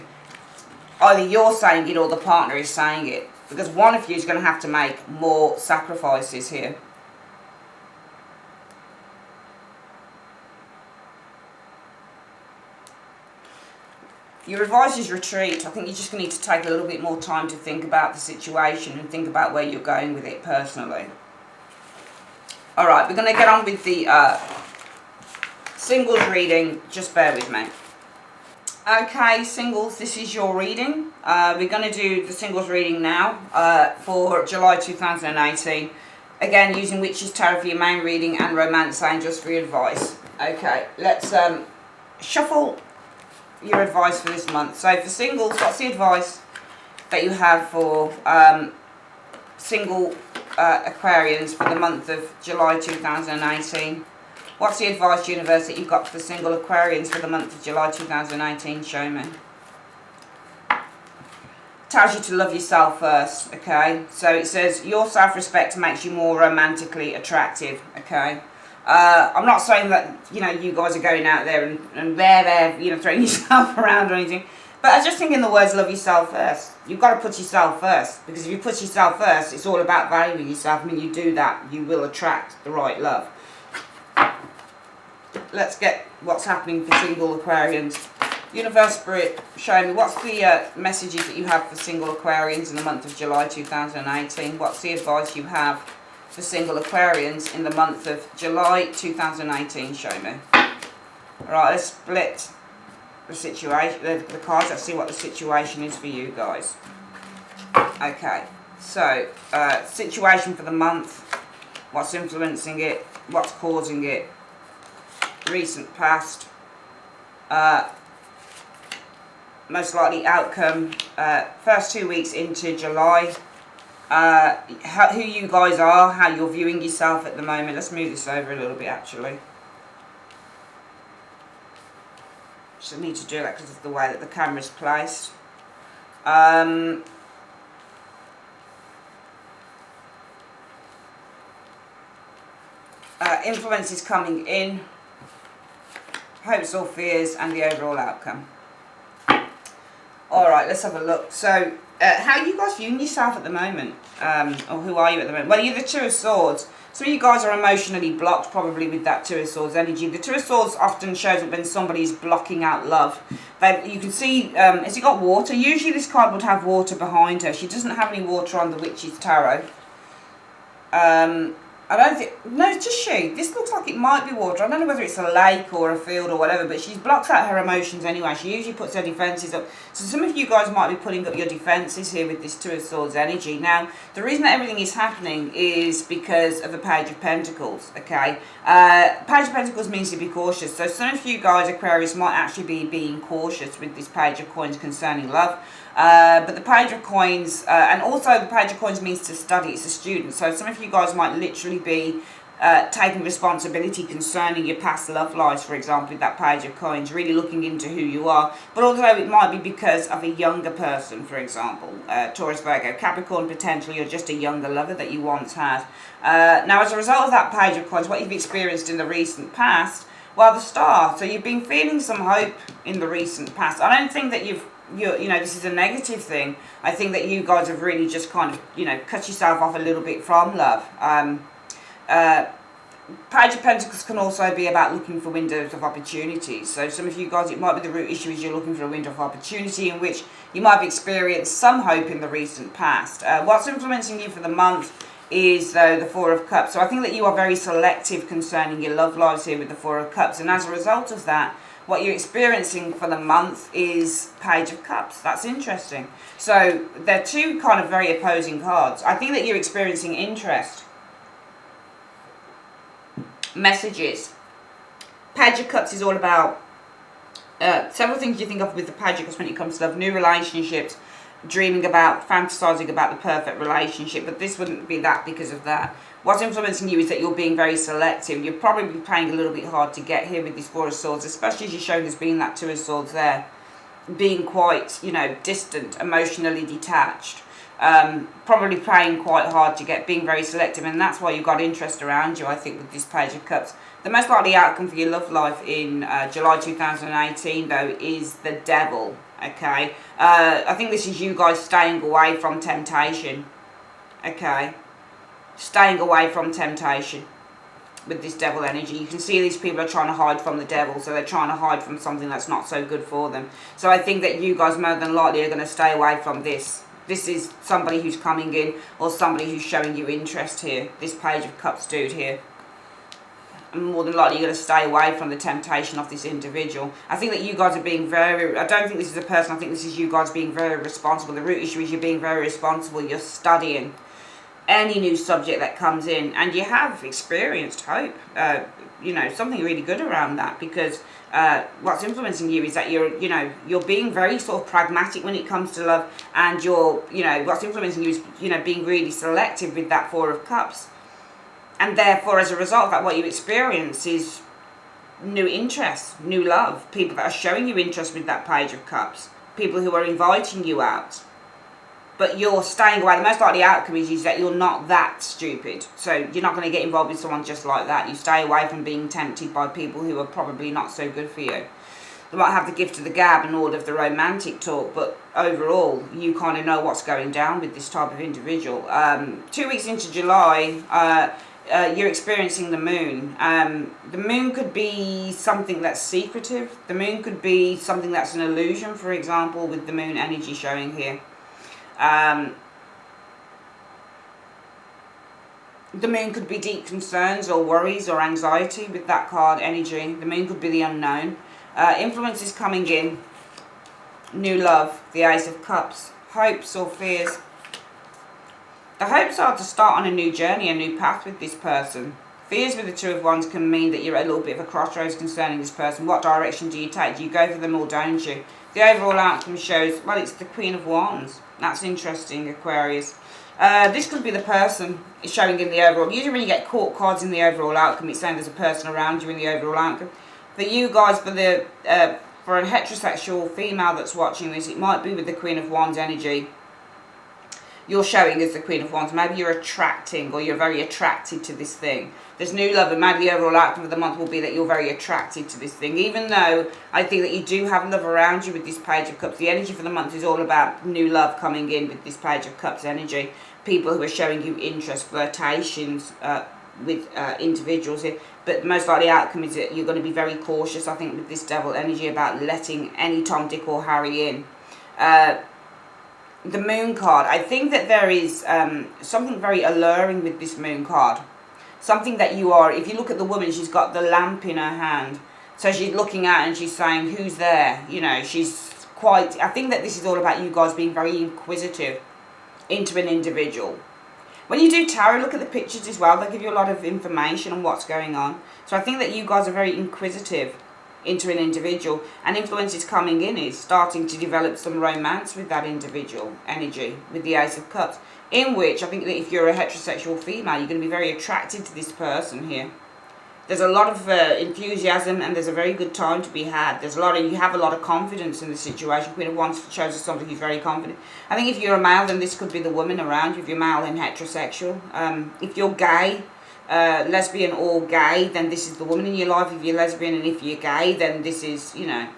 either you're saying it or the partner is saying it, because one of you is going to have to make more sacrifices here. Your advice is retreat. I think you're just going to need to take a little bit more time to think about the situation and think about where you're going with it personally. Alright, we're going to get on with the singles reading. Just bear with me. Okay, singles, this is your reading. We're going to do the singles reading now for July 2018. Again, using Witches Tarot for your main reading and Romance Angels for your advice. Okay, let's shuffle your advice for this month. So for singles, what's the advice that you have for single Aquarians for the month of July 2018? What's the advice, universe, that you've got for single Aquarians for the month of July 2018? Show me. Tells you to love yourself first, okay? So it says your self-respect makes you more romantically attractive, okay? I'm not saying that, you know, you guys are going out there and there, you know, throwing yourself around or anything. But I just think in the words, love yourself first. You've got to put yourself first. Because if you put yourself first, it's all about valuing yourself. I mean, you do that, you will attract the right love. Let's get what's happening for single Aquarians. Universe, Spirit, show me what's the messages that you have for single Aquarians in the month of July 2018. What's the advice you have for single Aquarians in the month of July 2018? Show me. Alright, let's split the situation, the cards. Let's see what the situation is for you guys. Okay, so situation for the month. What's influencing it? What's causing it? Recent past. Most likely outcome. First 2 weeks into July. Who you guys are, how you're viewing yourself at the moment. Let's move this over a little bit, actually. Just need to do that because of the way that the camera's placed. Influence is coming in. Hopes or fears and the overall outcome. Alright, let's have a look. So, how are you guys viewing yourself at the moment? Or who are you at the moment? Well, you're the Two of Swords. Some of you guys are emotionally blocked, probably with that Two of Swords energy. The Two of Swords often shows up when somebody's blocking out love. You can see, has he got water? Usually this card would have water behind her. She doesn't have any water on the Witch's Tarot. I don't think, no, does she? This looks like it might be water. I don't know whether it's a lake or a field or whatever, but she's blocked out her emotions anyway. She usually puts her defences up. So some of you guys might be putting up your defences here with this Two of Swords energy. Now, the reason that everything is happening is because of the Page of Pentacles, okay? Page of Pentacles means to be cautious. So some of you guys, Aquarius, might actually be being cautious with this Page of Coins concerning love. But the Page of Coins, and also the Page of Coins means to study, it's a student. So some of you guys might literally be taking responsibility concerning your past love lives, for example, with that Page of Coins, really looking into who you are. But also it might be because of a younger person, for example, Taurus, Virgo, Capricorn, potentially, or just a younger lover that you once had. Now, as a result of that Page of Coins, what you've experienced in the recent past, well, the Star. So you've been feeling some hope in the recent past. I don't think that you know, this is a negative thing. I think that you guys have really just kind of, you know, cut yourself off a little bit from love. Page of Pentacles can also be about looking for windows of opportunities. So some of you guys, it might be the root issue is you're looking for a window of opportunity in which you might have experienced some hope in the recent past. What's influencing you for the month is, though, the Four of Cups. So I think that you are very selective concerning your love lives here with the Four of Cups. And as a result of that, what you're experiencing for the month is Page of Cups. That's interesting. So they're two kind of very opposing cards. I think that you're experiencing interest. Messages. Page of Cups is all about several things you think of with the Page of Cups when it comes to love. New relationships, dreaming about, fantasizing about the perfect relationship. But this wouldn't be that because of that. What's influencing you is that you're being very selective. You're probably playing a little bit hard to get here with this Four of Swords, especially as you're showing as being that Two of Swords there. Being quite, you know, distant, emotionally detached. Probably playing quite hard to get, being very selective. And that's why you've got interest around you, I think, with this Page of Cups. The most likely outcome for your love life in July 2018, though, is the Devil. Okay, I think this is you guys staying away from temptation. Okay, staying away from temptation with this devil energy. You can see these people are trying to hide from the devil, so they're trying to hide from something that's not so good for them. So I think that you guys more than likely are going to stay away from this. This is somebody who's coming in, or somebody who's showing you interest here. This Page of Cups dude here. And more than likely you're going to stay away from the temptation of this individual. I think that you guys are being very... I don't think this is a person. I think this is you guys being very responsible. The root issue is you're being very responsible. You're studying any new subject that comes in, and you have experienced hope, you know, something really good around that, because what's influencing you is that you're being very sort of pragmatic when it comes to love, and what's influencing you is, being really selective with that Four of Cups, and therefore as a result of that, what you experience is new interest, new love, people that are showing you interest with that Page of Cups, people who are inviting you out. But you're staying away. The most likely outcome is that you're not that stupid. So you're not going to get involved with someone just like that. You stay away from being tempted by people who are probably not so good for you. They might have the gift of the gab and all of the romantic talk, but overall, you kind of know what's going down with this type of individual. 2 weeks into July, you're experiencing the moon. The moon could be something that's secretive. The moon could be something that's an illusion, for example, with the moon energy showing here. The moon could be deep concerns or worries or anxiety with that card energy. The moon could be the unknown. Influence is coming in. New love, the Ace of Cups. Hopes or fears. The hopes are to start on a new journey, a new path with this person. Fears with the Two of Wands can mean that you're at a little bit of a crossroads concerning this person. What direction do you take? Do you go for them or don't you? The overall outcome shows, well, it's the Queen of Wands. That's interesting, Aquarius. This could be the person showing in the overall. Usually when you get court cards in the overall outcome, it's saying there's a person around you in the overall outcome. For you guys, for a heterosexual female that's watching this, it might be with the Queen of Wands energy. You're showing as the Queen of Wands. Maybe you're attracting, or you're very attracted to this thing. There's new love, and maybe the overall outcome of the month will be that you're very attracted to this thing. Even though I think that you do have love around you with this Page of Cups, the energy for the month is all about new love coming in with this Page of Cups energy. People who are showing you interest, flirtations with individuals here. But the most likely outcome is that you're going to be very cautious, I think, with this Devil energy about letting any Tom, Dick or Harry in. The Moon card, I think that there is something very alluring with this Moon card. Something that you are, if you look at the woman, she's got the lamp in her hand. So she's looking at and she's saying, who's there? You know, she's quite, I think that this is all about you guys being very inquisitive into an individual. When you do tarot, look at the pictures as well. They give you a lot of information on what's going on. So I think that you guys are very inquisitive into an individual, and influence is coming in, is starting to develop some romance with that individual energy with the Ace of Cups, in which I think that if you're a heterosexual female, you're going to be very attracted to this person here. There's a lot of enthusiasm, and there's a very good time to be had. There's you have a lot of confidence in the situation. Queen of Wands shows us somebody who's very confident. I think if you're a male, then this could be the woman around you. If you're male and heterosexual, if you're gay, lesbian or gay, then this is the woman in your life. If you're lesbian and if you're gay, then this is, you know,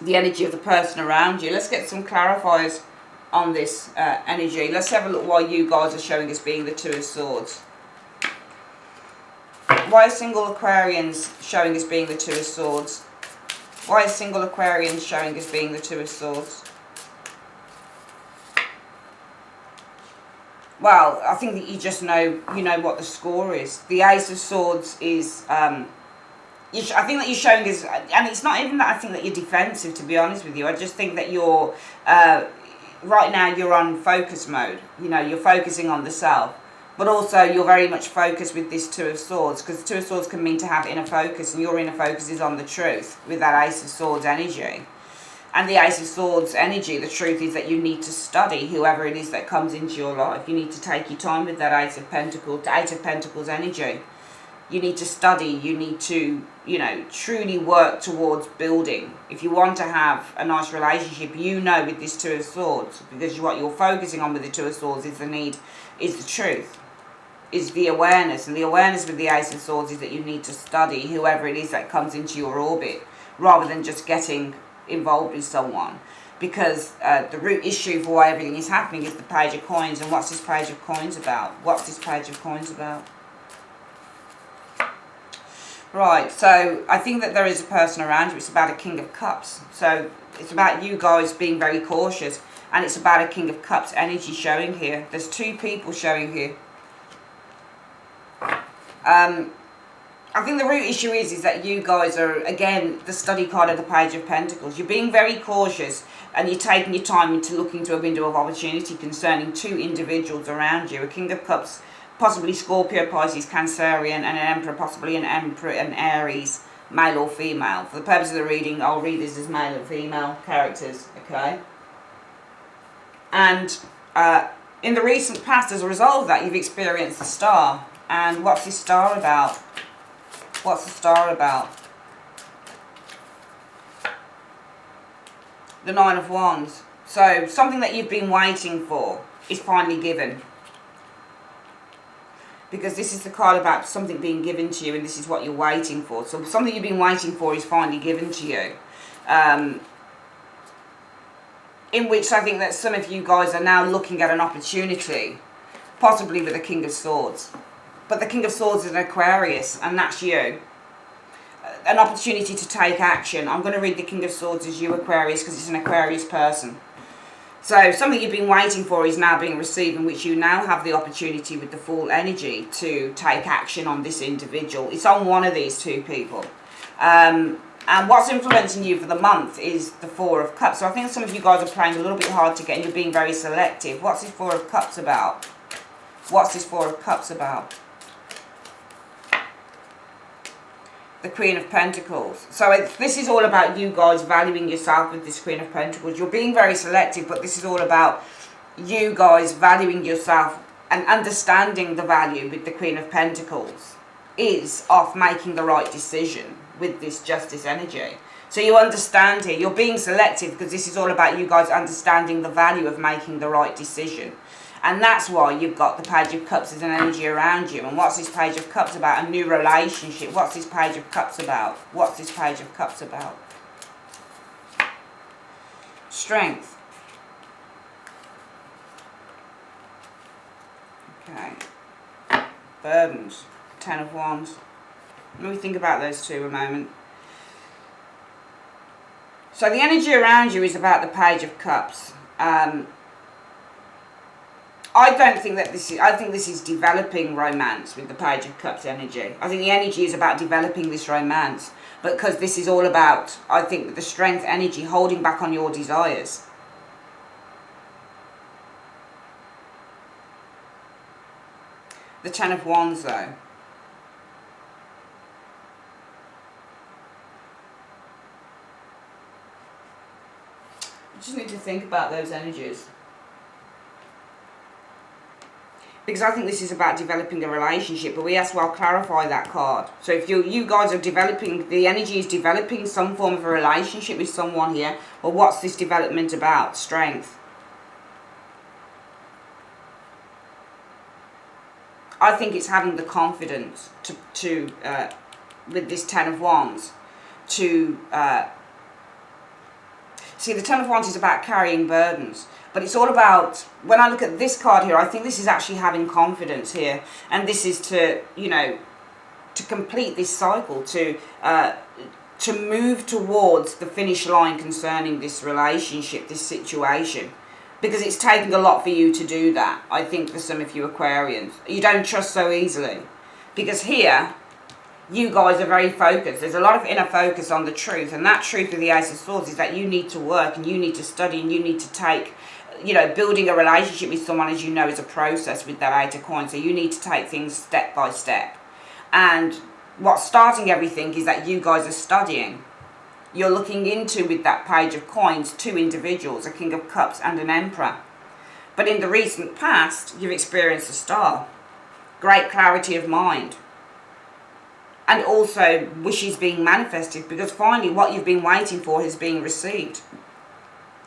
the energy of the person around you. Let's get some clarifiers on this energy. Let's have a look why you guys are showing us being the Two of Swords. Why are single Aquarians showing us being the Two of Swords? Why are single Aquarians showing us being the Two of Swords? Well, I think that you just know, you know what the score is. The Ace of Swords is, I think that you're showing us, and it's not even that I think that you're defensive, to be honest with you. I just think that you're, right now you're on focus mode. You know, you're focusing on the self. But also you're very much focused with this Two of Swords, because Two of Swords can mean to have inner focus, and your inner focus is on the truth with that Ace of Swords energy. And the Ace of Swords energy, the truth is that you need to study whoever it is that comes into your life. You need to take your time with that Ace of Pentacles, the Eight of Pentacles energy. You need to study, you need to, you know, truly work towards building. If you want to have a nice relationship, you know with this Two of Swords, because what you're focusing on with the Two of Swords is the truth. Is the awareness, and the awareness with the Ace of Swords is that you need to study whoever it is that comes into your orbit, rather than just getting involved with someone, because the root issue for why everything is happening is the Page of Coins. And what's this Page of Coins about? What's this Page of Coins about? Right, so I think that there is a person around you. It's about a King of Cups. So it's about you guys being very cautious. And it's about a King of Cups energy showing here. There's two people showing here. I think the root issue is that you guys are, again, the study card of the Page of Pentacles. You're being very cautious and you're taking your time into looking to a window of opportunity concerning two individuals around you. A King of Cups, possibly Scorpio, Pisces, Cancerian, and an Emperor, possibly an Emperor and Aries, male or female. For the purpose of the reading, I'll read this as male and female characters, okay? And in the recent past, as a result of that, you've experienced the Star. And what's this Star about? What's the Star about? The Nine of Wands. So something that you've been waiting for is finally given. Because this is the card about something being given to you, and this is what you're waiting for. So something you've been waiting for is finally given to you. In which I think that some of you guys are now looking at an opportunity, possibly with the King of Swords. But the King of Swords is an Aquarius, and that's you. An opportunity to take action. I'm going to read the King of Swords as you, Aquarius, because it's an Aquarius person. So something you've been waiting for is now being received, in which you now have the opportunity with the Fool energy to take action on this individual. It's on one of these two people. And what's influencing you for the month is the Four of Cups. So I think some of you guys are playing a little bit hard to get, and you're being very selective. What's this Four of Cups about? What's this Four of Cups about? The Queen of Pentacles. So this is all about you guys valuing yourself with this Queen of Pentacles. You're being very selective, but this is all about you guys valuing yourself and understanding the value with the Queen of Pentacles is of making the right decision with this Justice energy. So you understand here, you're being selective because this is all about you guys understanding the value of making the right decision. And that's why you've got the Page of Cups as an energy around you. And what's this Page of Cups about? A new relationship. What's this Page of Cups about? What's this Page of Cups about? Strength. Okay. Burdens. Ten of Wands. Let me think about those two a moment. So the energy around you is about the Page of Cups. I don't think that this is, I think this is developing romance with the Page of Cups energy. I think the energy is about developing this romance. But because this is all about, I think, the strength energy holding back on your desires. The Ten of Wands though. You just need to think about those energies. Because I think this is about developing a relationship, but we as well clarify that card. So if you guys are developing, the energy is developing some form of a relationship with someone here, well, what's this development about? Strength. I think it's having the confidence to with this Ten of Wands, to see, the Ten of Wands is about carrying burdens. But it's all about, when I look at this card here, I think this is actually having confidence here. And this is to, you know, to complete this cycle, to move towards the finish line concerning this relationship, this situation. Because it's taking a lot for you to do that, I think, for some of you Aquarians. You don't trust so easily. Because here, you guys are very focused. There's a lot of inner focus on the truth. And that truth with the Ace of Swords is that you need to work and you need to study and you need to take, you know, building a relationship with someone, as you know, is a process with that Eight of Coins. So you need to take things step by step. And what's starting everything is that you guys are studying. You're looking into, with that Page of Coins, two individuals, a King of Cups and an Emperor. But in the recent past, you've experienced a Star. Great clarity of mind. And also wishes being manifested, because finally what you've been waiting for is being received.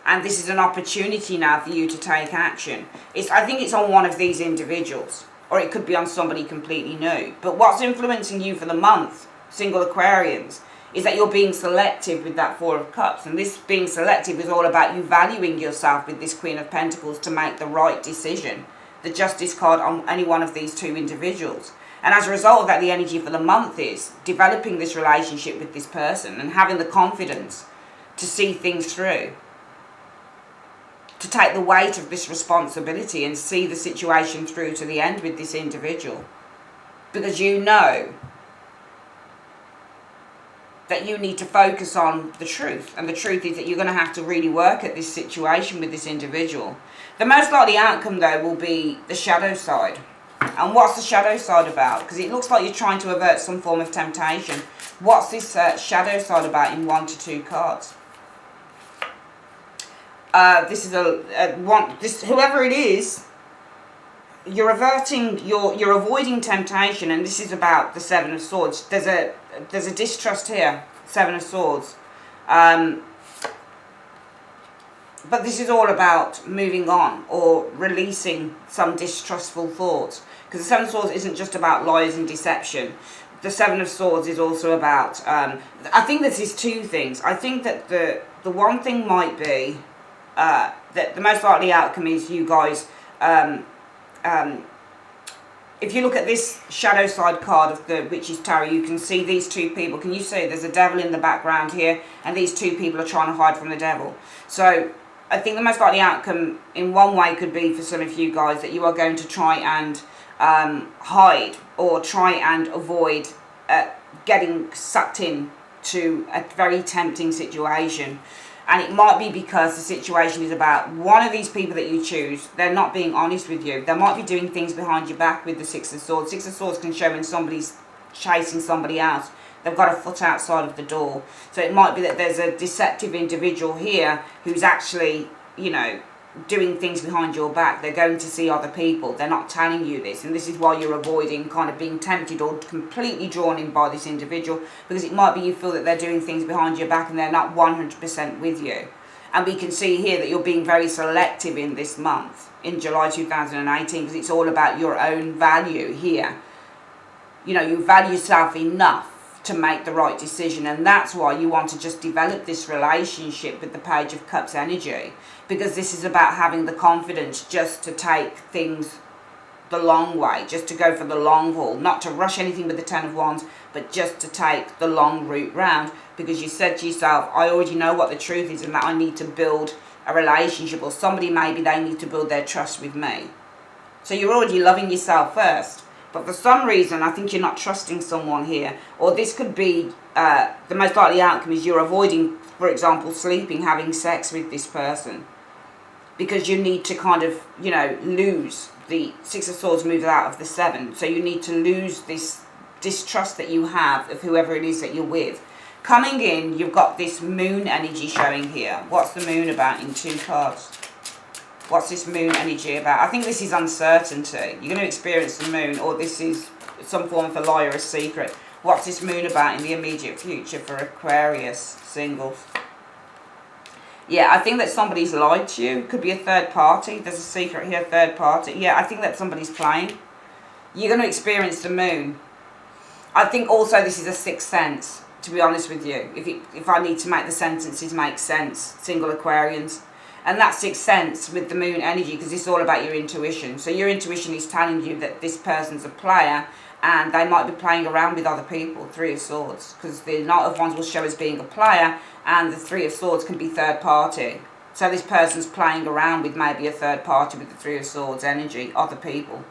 And this is an opportunity now for you to take action. I think it's on one of these individuals, or it could be on somebody completely new. But what's influencing you for the month, single Aquarians, is that you're being selective with that Four of Cups. And this being selective is all about you valuing yourself with this Queen of Pentacles to make the right decision. The Justice card on any one of these two individuals. And as a result of that, the energy for the month is developing this relationship with this person and having the confidence to see things through. To take the weight of this responsibility and see the situation through to the end with this individual. Because you know that you need to focus on the truth. And the truth is that you're going to have to really work at this situation with this individual. The most likely outcome, though, will be the shadow side. And what's the shadow side about? Because it looks like you're trying to avert some form of temptation. What's this shadow side about in 1 to 2 cards? This is whoever it is, you're averting, you're avoiding temptation, and this is about the Seven of Swords. There's a distrust here, Seven of Swords. But this is all about moving on or releasing some distrustful thoughts. Because the Seven of Swords isn't just about lies and deception. The Seven of Swords is also about, I think this is two things. I think that the one thing might be that the most likely outcome is you guys, if you look at this shadow side card of the Witch's Tarot, you can see these two people. Can you see there's a devil in the background here, and these two people are trying to hide from the devil. So I think the most likely outcome in one way could be for some of you guys that you are going to try and hide or try and avoid getting sucked in to a very tempting situation. And it might be because the situation is about one of these people that you choose, they're not being honest with you. They might be doing things behind your back with the Six of Swords. Six of Swords can show when somebody's chasing somebody else. They've got a foot outside of the door. So it might be that there's a deceptive individual here who's actually, you know, doing things behind your back. They're going to see other people. They're not telling you this. And this is why you're avoiding kind of being tempted or completely drawn in by this individual. Because it might be you feel that they're doing things behind your back and they're not 100% with you. And we can see here that you're being very selective in this month, in July 2018, because it's all about your own value here. You know, you value yourself enough to make the right decision, and that's why you want to just develop this relationship with the Page of Cups energy, because this is about having the confidence just to take things the long way, just to go for the long haul, not to rush anything with the Ten of Wands, but just to take the long route round, because you said to yourself, I already know what the truth is and that I need to build a relationship, or somebody maybe they need to build their trust with me. So you're already loving yourself first. But for some reason, I think you're not trusting someone here. Or this could be, the most likely outcome is you're avoiding, for example, sleeping, having sex with this person. Because you need to kind of, you know, lose. The Six of Swords moves out of the Seven. So you need to lose this distrust that you have of whoever it is that you're with. Coming in, you've got this moon energy showing here. What's the moon about in 2 cards? What's this moon energy about? I think this is uncertainty. You're going to experience the moon, or this is some form of a lie or a secret. What's this moon about in the immediate future for Aquarius singles? Yeah, I think that somebody's lied to you. Could be a third party. There's a secret here, third party. Yeah, I think that somebody's playing. You're going to experience the moon. I think also this is a sixth sense, to be honest with you. If I need to make the sentences make sense, single Aquarians. And that sixth sense with the moon energy, because it's all about your intuition. So your intuition is telling you that this person's a player and they might be playing around with other people. 3 of Swords. Because the Knight of Wands will show as being a player, and the 3 of Swords can be third party. So this person's playing around with maybe a third party with the 3 of Swords energy, other people.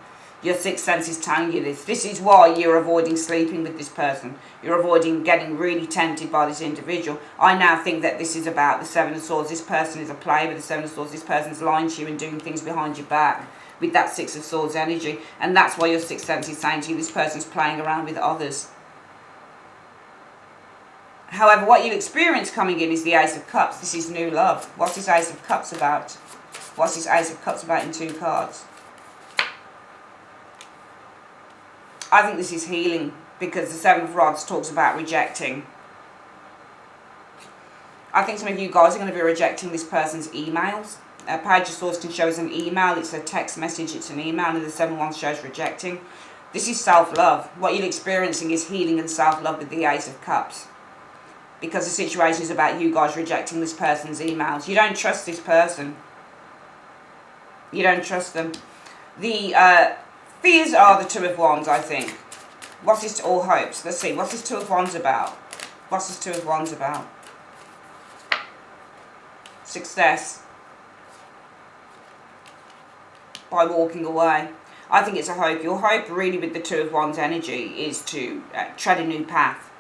Your sixth sense is telling you this. This is why you're avoiding sleeping with this person. You're avoiding getting really tempted by this individual. I now think that this is about the 7 of Swords. This person is a player with the 7 of Swords. This person's lying to you and doing things behind your back with that 6 of Swords energy. And that's why your sixth sense is saying to you, this person's playing around with others. However, what you'll experience coming in is the Ace of Cups. This is new love. What's this Ace of Cups about? What's this Ace of Cups about in 2 cards? I think this is healing, because the 7 of Rods talks about rejecting. I think some of you guys are going to be rejecting this person's emails. Page of Swords can show as an email, it's a text message, it's an email, and the 7 of Wands shows rejecting. This is self-love. What you're experiencing is healing and self-love with the Ace of Cups. because the situation is about you guys rejecting this person's emails. You don't trust this person. You don't trust them. The fears are the Two of Wands, I think. What's this, all hopes? Let's see, what's this Two of Wands about? What's this Two of Wands about? Success. By walking away. I think it's a hope. Your hope really with the Two of Wands energy is to tread a new path.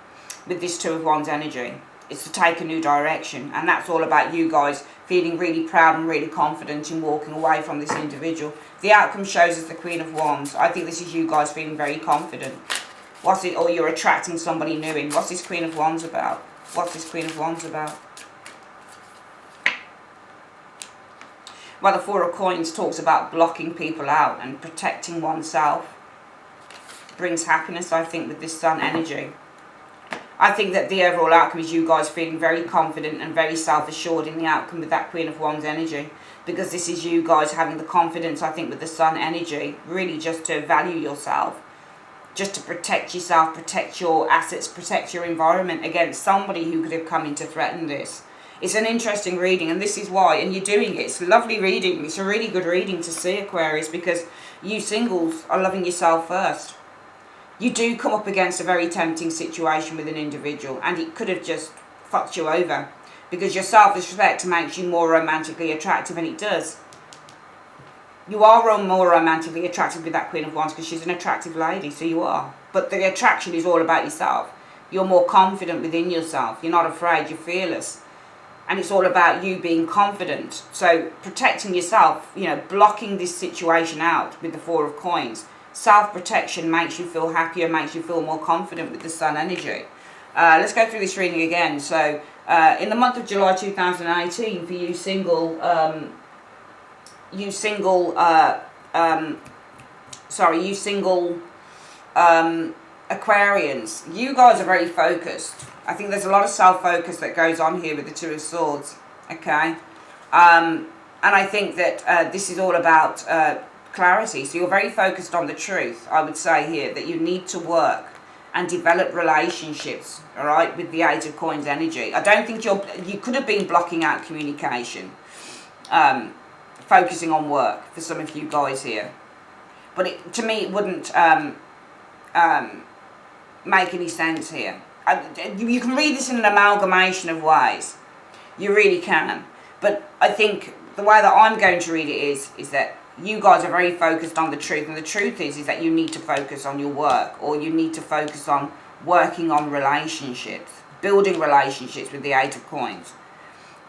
With this Two of Wands energy, it's to take a new direction, and that's all about you guys feeling really proud and really confident in walking away from this individual. The outcome shows us the Queen of Wands. I think this is you guys feeling very confident. What's it? Or you're attracting somebody new in. What's this Queen of Wands about? What's this Queen of Wands about? Well, the Four of Coins talks about blocking people out and protecting oneself. Brings happiness, I think, with this Sun energy. I think that the overall outcome is you guys feeling very confident and very self-assured in the outcome with that Queen of Wands energy. Because this is you guys having the confidence, I think, with the Sun energy, really just to value yourself. Just to protect yourself, protect your assets, protect your environment against somebody who could have come in to threaten this. It's an interesting reading, and this is why, and you're doing it. It's a lovely reading. It's a really good reading to see, Aquarius, because you singles are loving yourself first. You do come up against a very tempting situation with an individual, and it could have just fucked you over, because your self-respect makes you more romantically attractive, and it does. You are more romantically attractive with that Queen of Wands because she's an attractive lady, so you are. But the attraction is all about yourself. You're more confident within yourself. You're not afraid, you're fearless. And it's all about you being confident. So protecting yourself, you know, blocking this situation out with the Four of Coins. Self-protection makes you feel happier, makes you feel more confident with the Sun energy. Let's go through this reading again. So in the month of July 2018, for you single Aquarians, you guys are very focused. I think there's a lot of self-focus that goes on here with the Two of Swords, okay? And I think that this is all about clarity. So you're very focused on the truth, I would say here, that you need to work and develop relationships, all right, with the Eight of Coins energy. I don't think you could have been blocking out communication, focusing on work for some of you guys here. But to me, it wouldn't make any sense here. You can read this in an amalgamation of ways. You really can. But I think the way that I'm going to read it is that you guys are very focused on the truth. And the truth is that you need to focus on your work, or you need to focus on working on relationships, building relationships with the Eight of Coins.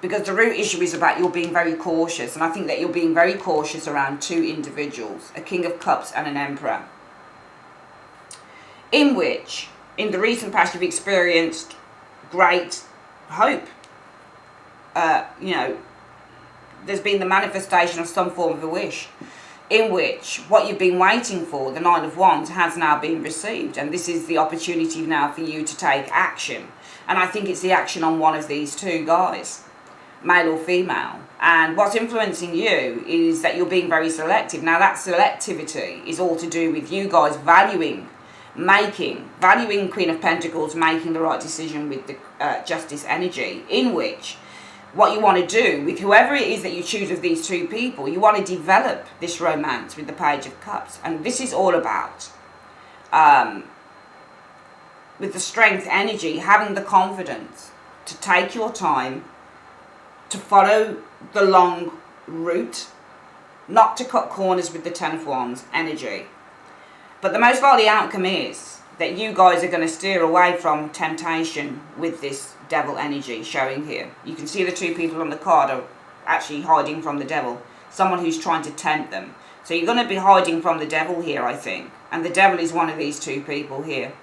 Because the root issue is about you're being very cautious. And I think that you're being very cautious around two individuals, a King of Cups and an Emperor. In which, in the recent past, you've experienced great hope. You know, there's been the manifestation of some form of a wish, in which what you've been waiting for, the Nine of Wands, has now been received. And this is the opportunity now for you to take action. And I think it's the action on one of these two guys, male or female. And what's influencing you is that you're being very selective. Now that selectivity is all to do with you guys valuing Queen of Pentacles, making the right decision with the Justice energy, in which what you want to do with whoever it is that you choose of these two people, you want to develop this romance with the Page of Cups. And this is all about, with the Strength energy, having the confidence to take your time, to follow the long route, not to cut corners with the Ten of Wands energy. But the most likely outcome is that you guys are going to steer away from temptation with this Devil energy showing here. You can see the two people on the card are actually hiding from the Devil. Someone who's trying to tempt them. So you're going to be hiding from the Devil here, I think. And the Devil is one of these two people here.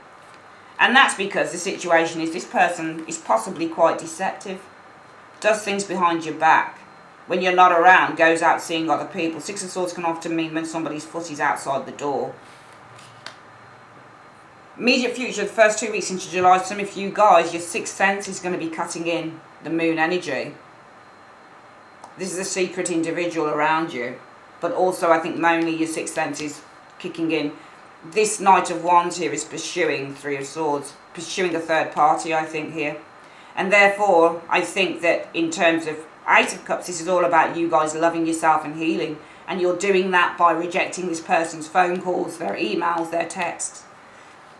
And that's because the situation is this person is possibly quite deceptive. Does things behind your back. When you're not around, goes out seeing other people. Six of Swords can often mean when somebody's foot is outside the door. Immediate future, the first 2 weeks into July, some of you guys, your sixth sense is going to be cutting in the Moon energy. This is a secret individual around you. But also, I think mainly your sixth sense is kicking in. This Knight of Wands here is pursuing Three of Swords. Pursuing a third party, I think, here. And therefore, I think that in terms of Eight of Cups, this is all about you guys loving yourself and healing. And you're doing that by rejecting this person's phone calls, their emails, their texts.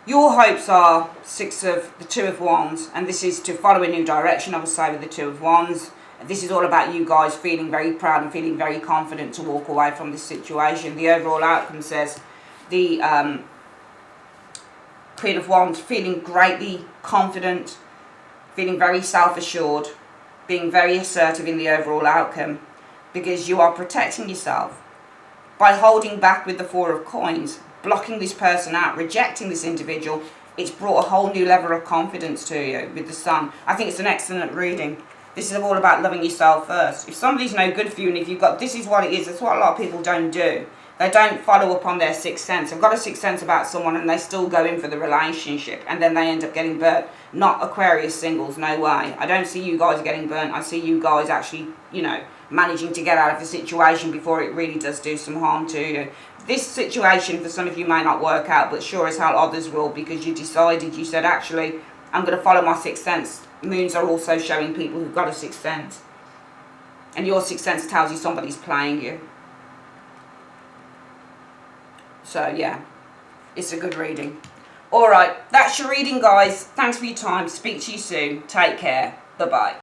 Your hopes are the Two of Wands, and this is to follow a new direction, I would say, with the Two of Wands. This is all about you guys feeling very proud and feeling very confident to walk away from this situation. The overall outcome says the Queen of Wands feeling greatly confident, feeling very self-assured, being very assertive in the overall outcome, because you are protecting yourself by holding back with the Four of Coins, blocking this person out, rejecting this individual. It's brought a whole new level of confidence to you with the Sun. I think it's an excellent reading. This is all about loving yourself first. If somebody's no good for you, and if you've got, this is what it is, that's what a lot of people don't do. They don't follow up on their sixth sense. They've got a sixth sense about someone and they still go in for the relationship, and then they end up getting burnt. Not Aquarius singles, no way. I don't see you guys getting burnt. I see you guys actually, you know, managing to get out of the situation before it really does do some harm to you. This situation for some of you may not work out, but sure as hell others will, because you decided, you said, actually, I'm going to follow my sixth sense. Moons are also showing people who've got a sixth sense. And your sixth sense tells you somebody's playing you. So, yeah, it's a good reading. Alright, that's your reading, guys. Thanks for your time. Speak to you soon. Take care. Bye-bye.